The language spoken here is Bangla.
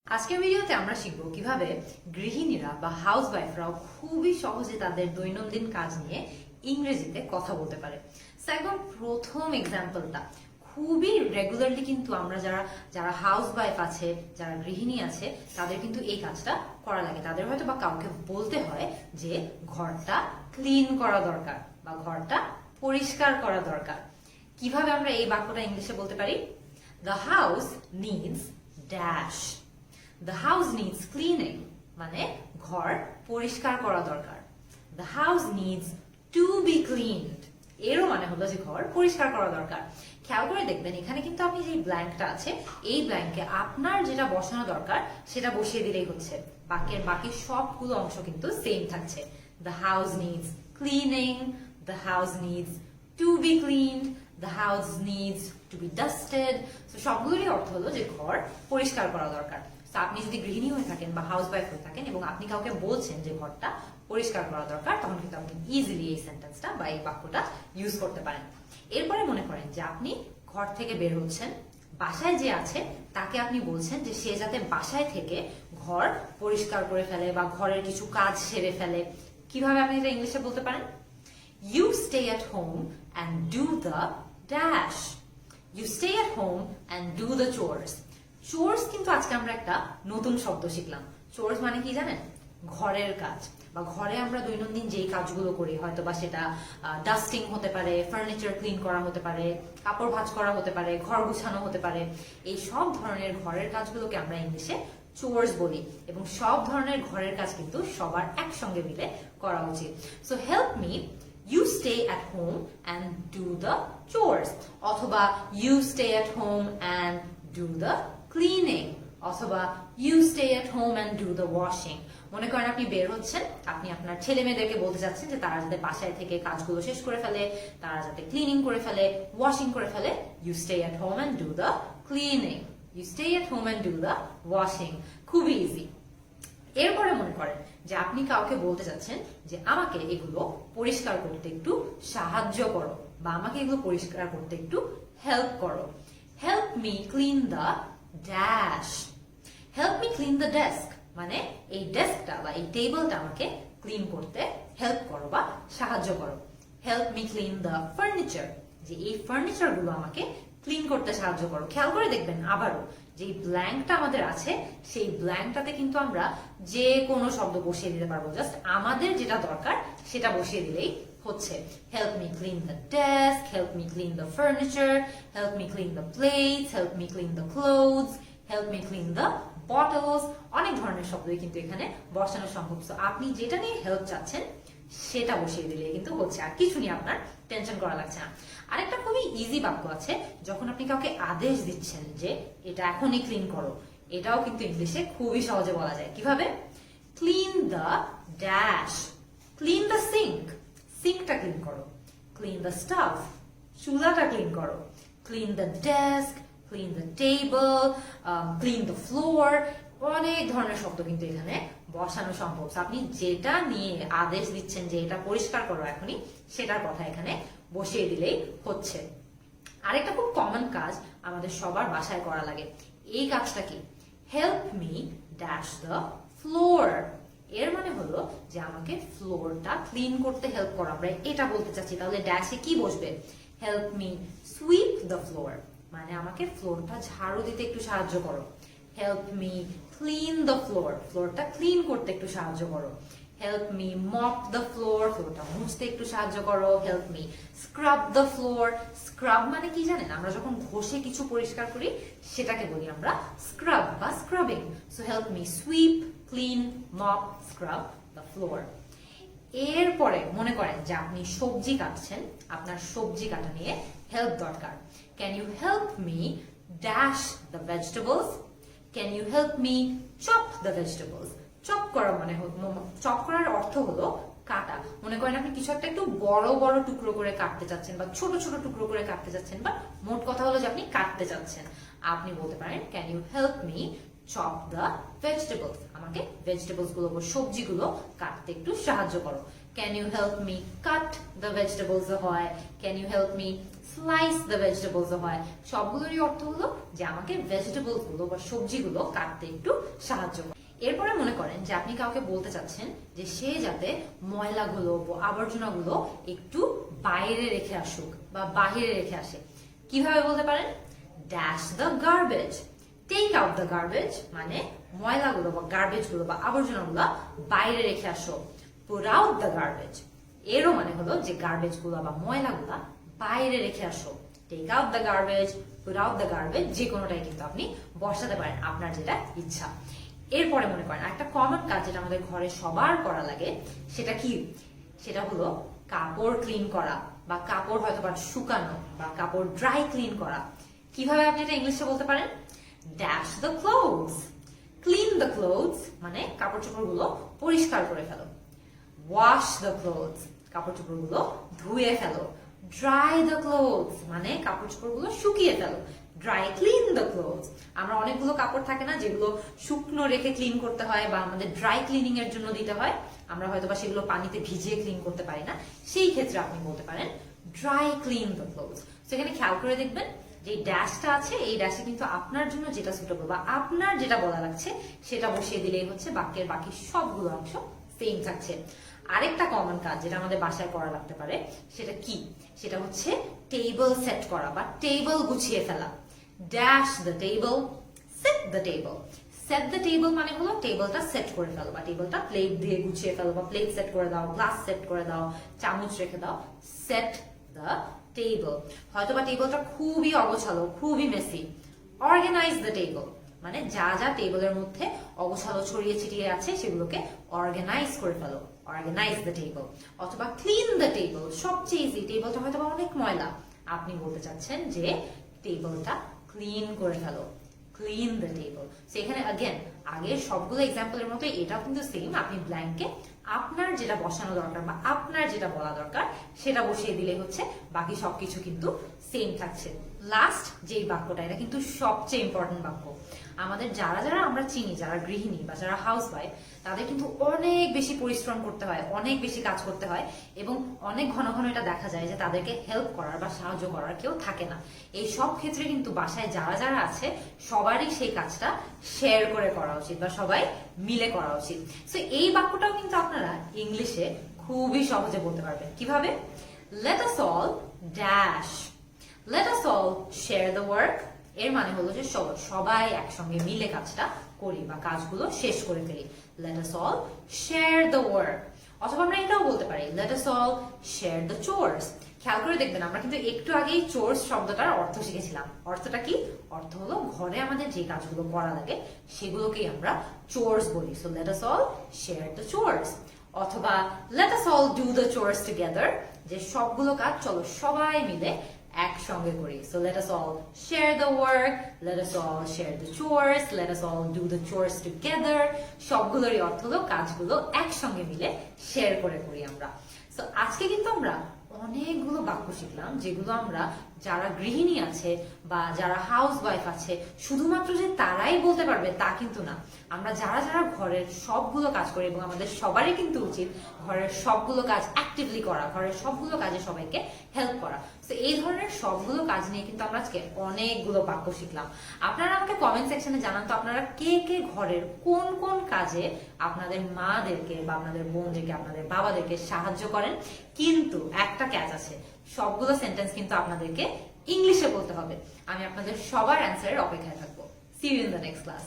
আজকের ভিডিওতে আমরা শিখব কিভাবে গৃহিণীরা বা হাউসওয়াইফরাও খুবই সহজে তাদের দৈনন্দিন কাজ নিয়ে ইংরেজিতে কথা বলতে পারে। সো একদম প্রথম এক্সাম্পলটা খুবই রেগুলারলি কিন্তু আমরা যারা হাউসওয়াইফ আছে, যারা গৃহিণী আছে, তাদের কিন্তু এই কাজটা করা লাগে। তাদের হয়তো বা কাউকে বলতে হয় যে ঘরটা ক্লিন করা দরকার বা ঘরটা পরিষ্কার করা দরকার। কিভাবে আমরা এই বাক্যটা ইংলিশে বলতে পারি? The house needs dash. The house needs cleaning মানে ঘর পরিষ্কার করা দরকার। The house needs to be cleaned এরও মানে হলো যে ঘর পরিষ্কার করা দরকার। খেয়াল করে দেখবেন এখানে কিন্তু আপনি যে ব্ল্যাঙ্কটা আছে, এই ব্ল্যাঙ্কে আপনার যেটা বসানো দরকার সেটা বসিয়ে দিলেই হচ্ছে। বাক্যের বাকি সবগুলো অংশ কিন্তু সেম থাকছে। The house needs cleaning, the house needs to be cleaned, the house needs to be dusted। তো সবগুলোরই অর্থ হলো যে ঘর পরিষ্কার করা দরকার। আপনি যদি গৃহিণী হয়ে থাকেন বা হাউসওয়াইফ হয়ে থাকেন এবং আপনি কাউকে বলছেন যে ঘরটা পরিষ্কার করা দরকার, তখন কিন্তু আপনি ইজিলি এই সেন্টেন্সটা বা এই বাক্যটা ইউজ করতে পারেন। এরপরে মনে করেন যে আপনি ঘর থেকে বের হচ্ছেন, বাসায় যে আছে তাকে আপনি বলছেন যে সে যাতে বাসায় থেকে ঘর পরিষ্কার করে ফেলে বা ঘরের কিছু কাজ সেরে ফেলে। কিভাবে আপনি এটা ইংলিশে বলতে পারেন? You stay at home and do the dash. You stay at home and do the chores. চোরস কিন্তু আজকে আমরা একটা নতুন শব্দ শিখলাম। চোরস মানে কি জানেন? ঘরের কাজ বা ঘরে আমরা দৈনন্দিন যেই কাজগুলো করি, হয়তো বা সেটা ডাস্টিং হতে পারে, ফার্নিচার ক্লিন করা হতে পারে, কাপড় ভাঁজ করা হতে পারে, ঘর গুছানো হতে পারে। এই সব ধরনের ঘরের কাজগুলোকে আমরা ইংলিশে চোরস বলি এবং সব ধরনের ঘরের কাজ কিন্তু সবার একসঙ্গে মিলে করা উচিত। So help me, you stay at home and do the chores, অথবা you stay at home and do the cleaning, অথবা you stay at home and do the washing। মনে করেন আপনি বের হচ্ছেন, আপনি আপনার ছেলে মেয়েদেরকে বলতে চাচ্ছেন যে তারা যাতে বাসায় থেকে কাজগুলো শেষ করে ফেলে, তারা যাতে ক্লিনিং করে ফেলে, ওয়াশিং করে ফেলে। you stay at home and do the cleaning, you stay at home and do the washing। খুবই ইজি। এরপরে মনে করেন যে আপনি কাউকে বলতে চাচ্ছেন যে আমাকে এগুলো পরিষ্কার করতে একটু সাহায্য করো বা আমাকে এগুলো পরিষ্কার করতে একটু হেল্প করো। Help me clean the dash. Help me clean the desk মানে এই ডেস্কটা বা এই টেবিলটা আমাকে ক্লিন করতে হেল্প করো বা সাহায্য করো। Help me clean the furniture যে এই ফার্নিচার গুলো আমাকে ক্লিন করতে সাহায্য করো। খেয়াল করে দেখবেন আবারও যে ব্ল্যাঙ্কটা আমাদের আছে, সেই ব্ল্যাঙ্কটাতে কিন্তু আমরা যে কোনো শব্দ বসিয়ে দিতে পারবো। জাস্ট আমাদের যেটা দরকার সেটা বসিয়ে দিলেই হচ্ছে। Help me clean the desk, help me clean the furniture, help me clean the plates, help me clean the clothes, help me clean the bottles. অনেক ধরনের শব্দই কিন্তু এখানে বসানো সম্ভব। তো আপনি যেটা নিয়ে হেল্প চাচ্ছেন সেটা বসিয়ে দিলে কিন্তু হচ্ছে, আর কিছু নিয়ে আপনার টেনশন করা লাগছে না। আরেকটা খুবই ইজি বাক্য আছে, যখন আপনি কাউকে আদেশ দিচ্ছেন যে এটা এখনই ক্লিন করো, এটাও কিন্তু ইংলিশে খুবই সহজে বলা যায়। কিভাবে? Clean the dash, clean the sink, সিঙ্কটা ক্লিন করো। ক্লিন দ্য স্টাভ, চুলাটা ক্লিন করো। Clean the desk, clean the table, clean the floor. অনেক ধরনের শব্দ কিন্তু এখানে বসানো সম্ভব। আপনি যেটা নিয়ে আদেশ দিচ্ছেন যে এটা পরিষ্কার করো এখনই, সেটার কথা এখানে বসিয়ে দিলেই হচ্ছে। আরেকটা খুব কমন কাজ আমাদের সবার বাসায় করা লাগে, এই কাজটা কি? Help me dash the floor. এর মানে হলো যে আমাকে ফ্লোরটা ক্লিন করতে হেল্প করো। আমরা এটা বলতে চাচ্ছি, তাহলে ড্যাশে কি বসবে? Help me sweep the floor মানে আমাকে ফ্লোরটা ঝাড়ু দিতে একটু সাহায্য করো। Help me clean the floor, ফ্লোরটা ক্লিন করতে একটু সাহায্য করো। Help me mop the floor, ফ্লোরটা মুছতে একটু সাহায্য করো। Help me scrub the floor. Scrub মানে কি জানেন? আমরা যখন ঘষে কিছু পরিষ্কার করি সেটাকে বলি আমরা স্ক্রাব বা scrubbing. So help me sweep, clean, mop, scrub the floor. এরপরে মনে করেন যে আপনি সবজি কাটছেন, আপনার সবজি কাটা নিয়ে হেল্প দরকার। Can you help me dash the vegetables? Can you help me chop the vegetables? Chop করা মানে চপ করার অর্থ হলো কাটা। মনে করেন আপনি কিছু একটা একটু বড় বড় টুকরো করে কাটতে চাচ্ছেন বা ছোট ছোট টুকরো করে কাটতে চাচ্ছেন, বা মোট কথা হলো যে আপনি কাটতে চাচ্ছেন। আপনি বলতে পারেন can you help me chop the vegetables? আমাকে ভেজিটেবলস গুলো বা সবজিগুলো কাটতে একটু সাহায্য করো। Can you help me cut the vegetables হয়, can you help me slice the vegetables হয়। সবগুলোরই অর্থ হলো যে আমাকে ভেজিটেবলস গুলো বা সবজিগুলো কাটতে একটু সাহায্য করে। এরপরে মনে করেন যে আপনি কাউকে বলতে চাচ্ছেন যে সে যাতে ময়লাগুলো আবর্জনাগুলো একটু বাইরে রেখে আসুক বা বাহিরে রেখে আসে। কিভাবে বলতে পারেন? Dash the garbage, take out the garbage, মানে ময়লাগুলো বা গার্বেজ গুলো বা আবর্জনাগুলো বাইরে রেখে আসো। পুট আউট দ্য গার্বেজ, এরও মানে হলো যে গার্বেজ গুলো বা ময়লাগুলা বাইরে রেখে আসো। Take out the garbage, put out the garbage, যে কোনোটাই কিন্তু আপনি বসাতে পারেন আপনার যেটা ইচ্ছা। এরপরে মনে করেন একটা কমন কাজ যেটা আমাদের ঘরে সবার করা লাগে, সেটা কি? সেটা হলো কাপড় ক্লিন করা বা কাপড় হয়তো বা শুকানো বা কাপড় ড্রাই ক্লিন করা। কিভাবে আপনি এটা ইংলিশে বলতে পারেন? Dash the clothes, clean the clothes, মানে কাপড় চোপড় গুলো পরিষ্কার করে ফেলো। ওয়াশ দ্য ক্লোথস, কাপড় চোপড় গুলো ধুয়ে ফেলো। ড্রাই দ্য ক্লোথস, মানে কাপড় চোপড় গুলো শুকিয়ে ফেলো। ড্রাই ক্লিন দ্য ক্লোথস, আমরা অনেকগুলো কাপড় থাকে না যেগুলো শুকনো রেখে ক্লিন করতে হয় বা আমাদের ড্রাই ক্লিনিং এর জন্য দিতে হয়, আমরা হয়তো বা সেগুলো পানিতে ভিজিয়ে ক্লিন করতে পারি না, সেই ক্ষেত্রে আপনি বলতে পারেন ড্রাই ক্লিন দ্য ক্লোথস। সেখানে খেয়াল করে দেখবেন যে ড্যাশটা আছে, এই ড্যাশে কিন্তু আপনার জন্য যেটা সুটেবল বা আপনার যেটা বলা লাগছে সেটা বসিয়ে দিলেই হচ্ছে, বাক্যের বাকি সবগুলো অংশ সেম থাকছে। আরেকটা কমন কাজ যেটা আমাদের বাসায় করা লাগতে পারে, সেটা কি? সেটা হচ্ছে টেবিল সেট করা বা টেবিল গুছিয়ে ফেলা। Dash the table, set the table. Set the table মানে হলো টেবিলটা সেট করে ফেলো বা টেবিলটা প্লেট দিয়ে গুছিয়ে ফেলো বা প্লেট সেট করে দাও, গ্লাস সেট করে দাও, চামচ রেখে দাও। Set the table. হয়তো বা টেবিলটা খুবই অগোছালো, খুবই মেসি। অর্গানাইজ দ্য টেবিল, মানে যা যা টেবিলের মধ্যে অগোছালো ছড়িয়ে ছিটিয়ে আছে সেগুলোকে অর্গানাইজ করে ফেলো। Organise the table. অথবা ক্লিন দ্য টেবিল, সবচেয়ে ইজি। টেবিলটা হয়তো বা অনেক ময়লা, আপনি বলতে চাচ্ছেন যে টেবিলটা ক্লিন করে ফেলো। Clean the table. সেখানে अगेन আগের সবগুলো এক্সাম্পলের মতো এটাও কিন্তু সেম। আপনি ব্ল্যাঙ্কে আপনার যেটা বসানো দরকার বা আপনার যেটা বলা দরকার সেটা বসিয়ে দিলে হচ্ছে, বাকি সবকিছু কিন্তু সেম থাকছে। লাস্ট যেই বাক্যটা, এটা কিন্তু সবচেয়ে ইম্পর্টেন্ট বাক্য। আমাদের যারা যারা আমরা চিনি, যারা গৃহিণী বা যারা হাউস ওয়াইফ, তাদের কিন্তু অনেক বেশি পরিশ্রম করতে হয়, অনেক বেশি কাজ করতে হয় এবং অনেক ঘন ঘন এটা দেখা যায় যে তাদেরকে হেল্প করার বা সাহায্য করার কেউ থাকে না। এই সব ক্ষেত্রে কিন্তু বাসায় যারা যারা আছে সবারই সেই কাজটা শেয়ার করে করা উচিত বা সবাই মিলে করা উচিত। সো এই বাক্যটাও কিন্তু আপনারা ইংলিশে খুবই সহজে বলতে পারবেন। কিভাবে? Late us all dash, late us all share the work. এর মানে হলো যে সবাই একসঙ্গে মিলে কাজটা করি বা কাজগুলো শেষ করে ফেলি। Let us all share the work. অথবা আমরা এটাও বলতে পারি let us all share the chores. খেয়াল করে দেখবেন আমরা কিন্তু একটু আগেই চোরস শব্দটার অর্থ শিখেছিলাম। অর্থটা কি? অর্থ হলো ঘরে আমাদের যে কাজগুলো করা লাগে সেগুলোকেই আমরা চোরস বলি। So let us all share the chores. অথবা let us all do the chores together, যে সবগুলো কাজ চলো সবাই মিলে একসঙ্গে করি। So let us all share the work, let us all share the chores, let us all do the chores together. সবগুলোরই অর্থ হলো কাজগুলো একসঙ্গে মিলে শেয়ার করে করি আমরা। সো আজকে কিন্তু আমরা অনেকগুলো বাক্য শিখলাম যেগুলো আমরা যারা গৃহিণী আছে বা যারা হাউস ওয়াইফ আছে শুধুমাত্র যে তারাই বলতে পারবে তা কিন্তু না। আমরা যারা যারা ঘরের সবগুলো কাজ করি এবং আমাদের সবারই কিন্তু উচিত ঘরের সবগুলো কাজ অ্যাক্টিভলি করা, ঘরের সবগুলো কাজে সবাইকে হেল্প করা। তো এই ধরনের সবগুলো কাজ নিয়ে কিন্তু আমরা আজকে অনেকগুলো বাক্য শিখলাম। আপনারা আমাকে কমেন্ট সেকশনে জানান তো আপনারা কে কে ঘরের কোন কোন কাজে আপনাদের মাদেরকে বা আপনাদের বোনদেরকে, আপনাদের বাবাদেরকে সাহায্য করেন। কিন্তু একটা ক্যাচ আছে, সবগুলো সেন্টেন্স কিন্তু আপনাদেরকে ইংলিশে বলতে হবে। আমি আপনাদের সবার অ্যান্সারের অপেক্ষায় থাকবো। See you in the next class.